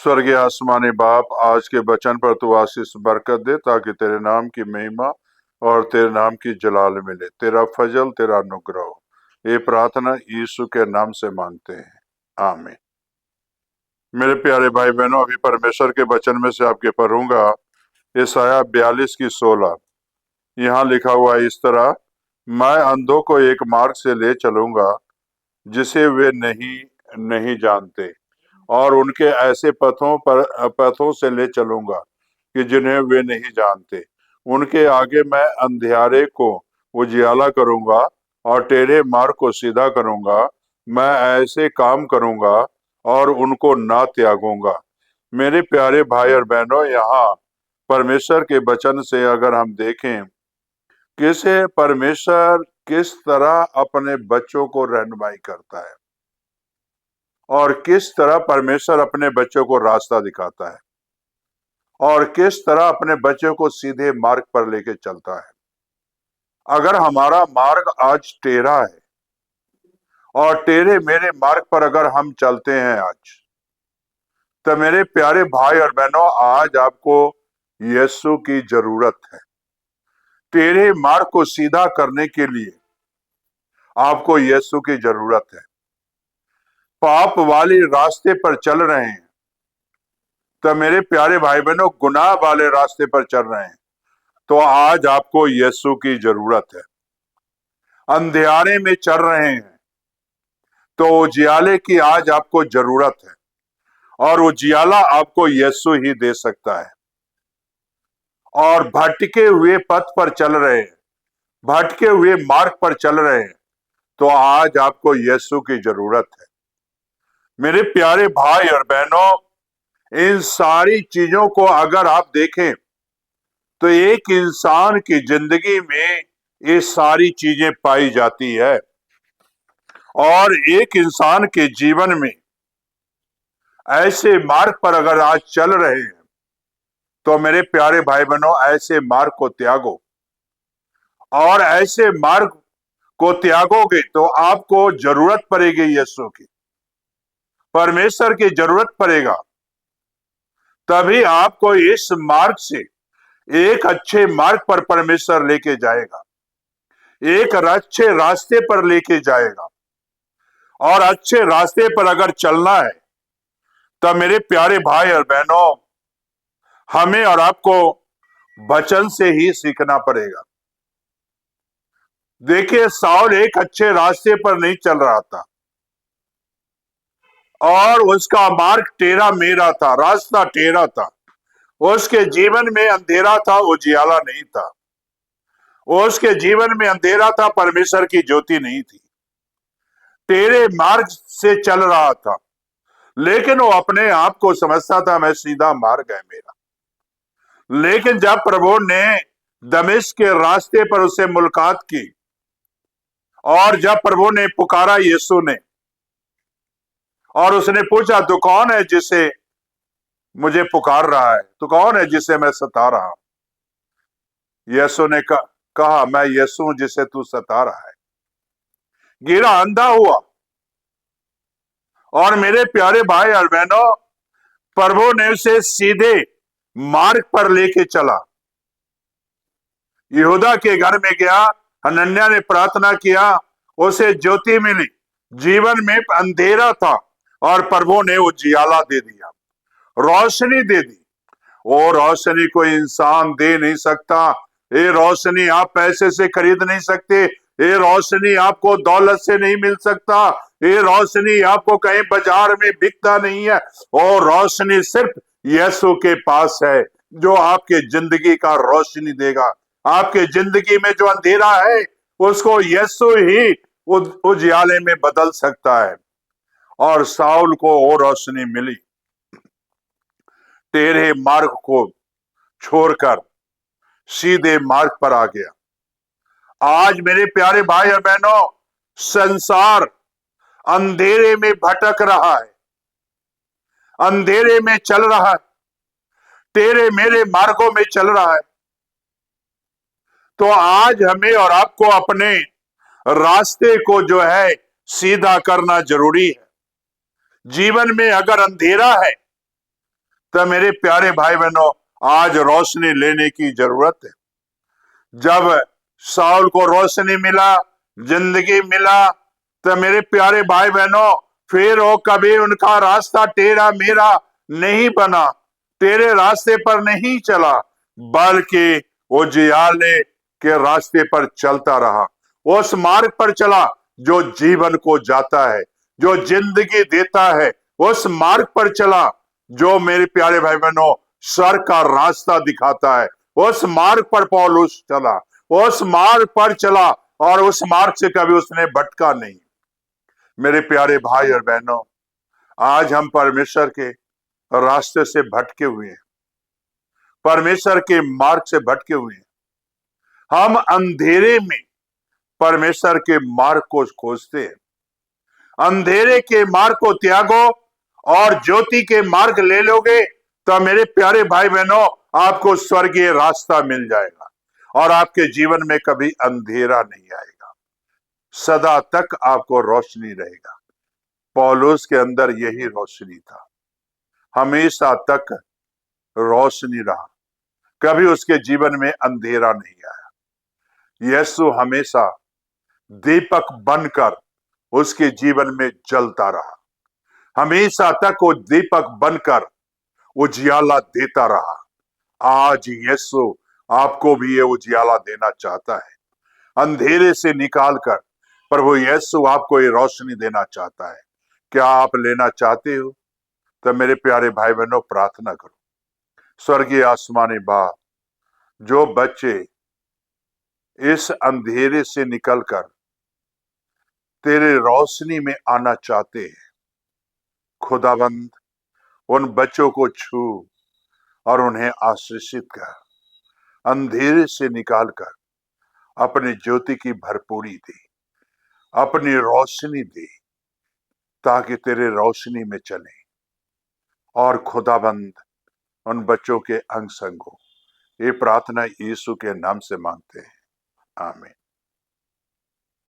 स्वर्गीय आसमानी बाप, आज के वचन पर तू आशीष बरकत दे ताकि तेरे नाम की महिमा और तेरे नाम की जलाल मिले, तेरा फजल, तेरा अनुग्रह हो। ये प्रार्थना यीशु के नाम से मांगते हैं, आमीन। मेरे प्यारे भाई बहनों, अभी परमेश्वर के वचन में से आपके पढ़ूंगा यशायाह 42 की 16। यहाँ लिखा हुआ है इस तरह, मैं अंधों को एक मार्ग से ले चलूंगा जिसे वे नहीं नहीं जानते, और उनके ऐसे पथों से ले चलूंगा कि जिन्हें वे नहीं जानते। उनके आगे मैं अंधियारे को उजियाला करूंगा और टेढ़े मार्ग को सीधा करूंगा। मैं ऐसे काम करूंगा और उनको ना त्यागूंगा। मेरे प्यारे भाई और बहनों, यहाँ परमेश्वर के वचन से अगर हम देखें किसे परमेश्वर किस तरह अपने बच्चों को रहनुमाई करता है और किस तरह परमेश्वर अपने बच्चों को रास्ता दिखाता है और किस तरह अपने बच्चों को सीधे मार्ग पर लेके चलता है। अगर हमारा मार्ग आज टेढ़ा है और टेढ़े मेरे मार्ग पर अगर हम चलते हैं आज, तो मेरे प्यारे भाई और बहनों, आज आपको यीशु की जरूरत है। टेढ़े मार्ग को सीधा करने के लिए आपको यीशु की जरूरत है। पाप वाले रास्ते पर चल रहे हैं तो मेरे प्यारे भाई बहनों, गुनाह वाले रास्ते पर चल रहे हैं तो आज आपको यीशु की जरूरत है। अंधियारे में चल रहे हैं तो उजियाले की आज आपको जरूरत है, और उजियाला आपको यीशु ही दे सकता है। और भटके हुए पथ पर चल रहे हैं, भटके हुए मार्ग पर चल रहे हैं तो आज आपको यीशु की जरूरत है। मेरे प्यारे भाई और बहनों, इन सारी चीजों को अगर आप देखें तो एक इंसान की जिंदगी में ये सारी चीजें पाई जाती है, और एक इंसान के जीवन में ऐसे मार्ग पर अगर आज चल रहे हैं तो मेरे प्यारे भाई बहनों, ऐसे मार्ग को त्यागो। और ऐसे मार्ग को त्यागोगे तो आपको जरूरत पड़ेगी यीशु की, परमेश्वर की जरूरत पड़ेगा। तभी आपको इस मार्ग से एक अच्छे मार्ग पर परमेश्वर लेके जाएगा, एक अच्छे रास्ते पर लेके जाएगा। और अच्छे रास्ते पर अगर चलना है तो मेरे प्यारे भाई और बहनों, हमें और आपको वचन से ही सीखना पड़ेगा। देखिए, साउल एक अच्छे रास्ते पर नहीं चल रहा था और उसका मार्ग टेढ़ा मेढ़ा था, रास्ता टेढ़ा था। उसके जीवन में अंधेरा था, उजियाला नहीं था। उसके जीवन में अंधेरा था, परमेश्वर की ज्योति नहीं थी। टेढ़े मार्ग से चल रहा था, लेकिन वो अपने आप को समझता था मैं सीधा मार्ग है मेरा। लेकिन जब प्रभु ने दमिश्क के रास्ते पर उससे मुलाकात की और जब प्रभु ने पुकारा यीशु ने, और उसने पूछा तू कौन है जिसे मुझे पुकार रहा है, तू कौन है जिसे मैं सता रहा हूं। यीशु ने कहा मैं यीशु हूं जिसे तू सता रहा है। गिरा, अंधा हुआ। और मेरे प्यारे भाई और बहनों, प्रभु ने उसे सीधे मार्ग पर लेके चला। यहूदा के घर में गया, हनन्याह ने प्रार्थना किया, उसे ज्योति मिली। जीवन में अंधेरा था और प्रभु ने उजियाला दे दिया, रोशनी दे दी। वो रोशनी कोई इंसान दे नहीं सकता। ये रोशनी आप पैसे से खरीद नहीं सकते। ये रोशनी आपको दौलत से नहीं मिल सकता। ये रोशनी आपको कहीं बाजार में बिकता नहीं है। और रोशनी सिर्फ यीशु के पास है, जो आपके जिंदगी का रोशनी देगा। आपके जिंदगी में जो अंधेरा है उसको यीशु ही उजियाले में बदल सकता है। और साउल को वो रोशनी मिली, टेढ़े मार्ग को छोड़कर सीधे मार्ग पर आ गया। आज मेरे प्यारे भाई और बहनों, संसार अंधेरे में भटक रहा है, अंधेरे में चल रहा है, टेढ़े मेरे मार्गों में चल रहा है। तो आज हमें और आपको अपने रास्ते को जो है सीधा करना जरूरी है। जीवन में अगर अंधेरा है तो मेरे प्यारे भाई बहनों, आज रोशनी लेने की जरूरत है। जब साउल को रोशनी मिला, जिंदगी मिला, तो मेरे प्यारे भाई बहनों, फिर वो कभी उनका रास्ता टेढ़ा मेढ़ा नहीं बना, तेरे रास्ते पर नहीं चला, बल्कि वो जियाले के रास्ते पर चलता रहा। उस मार्ग पर चला जो जीवन को जाता है, जो जिंदगी देता है। उस मार्ग पर चला जो मेरे प्यारे भाई बहनों सर का रास्ता दिखाता है। उस मार्ग पर पौलुस चला, उस मार्ग पर चला, और उस मार्ग से कभी उसने भटका नहीं। मेरे प्यारे भाई और बहनों, आज हम परमेश्वर के रास्ते से भटके हुए हैं, परमेश्वर के मार्ग से भटके हुए हैं। हम अंधेरे में परमेश्वर के मार्ग को खोजते हैं। अंधेरे के मार्ग को त्यागो और ज्योति के मार्ग ले लोगे तो मेरे प्यारे भाई बहनों, आपको स्वर्गीय रास्ता मिल जाएगा और आपके जीवन में कभी अंधेरा नहीं आएगा, सदा तक आपको रोशनी रहेगा। पौलुस के अंदर यही रोशनी था, हमेशा तक रोशनी रहा, कभी उसके जीवन में अंधेरा नहीं आया। यीशु हमेशा दीपक बनकर उसके जीवन में जलता रहा, हमेशा तक वो दीपक बनकर उजियाला देता रहा। आज यीशु आपको भी ये उजियाला देना चाहता है, अंधेरे से निकालकर प्रभु यीशु आपको ये रोशनी देना चाहता है। क्या आप लेना चाहते हो? तो मेरे प्यारे भाई बहनों, प्रार्थना करो। स्वर्गीय आसमानी बाप, जो बच्चे इस अंधेरे से निकलकर तेरे रोशनी में आना चाहते हैं, खुदाबंद उन बच्चों को छू और उन्हें आशीषित कर, अंधेरे से निकालकर अपनी ज्योति की भरपूरी दे, अपनी रोशनी दे, ताकि तेरे रोशनी में चले। और खुदाबंद उन बच्चों के अंग संग हो। ये प्रार्थना यीशु के नाम से मांगते हैं, आमीन।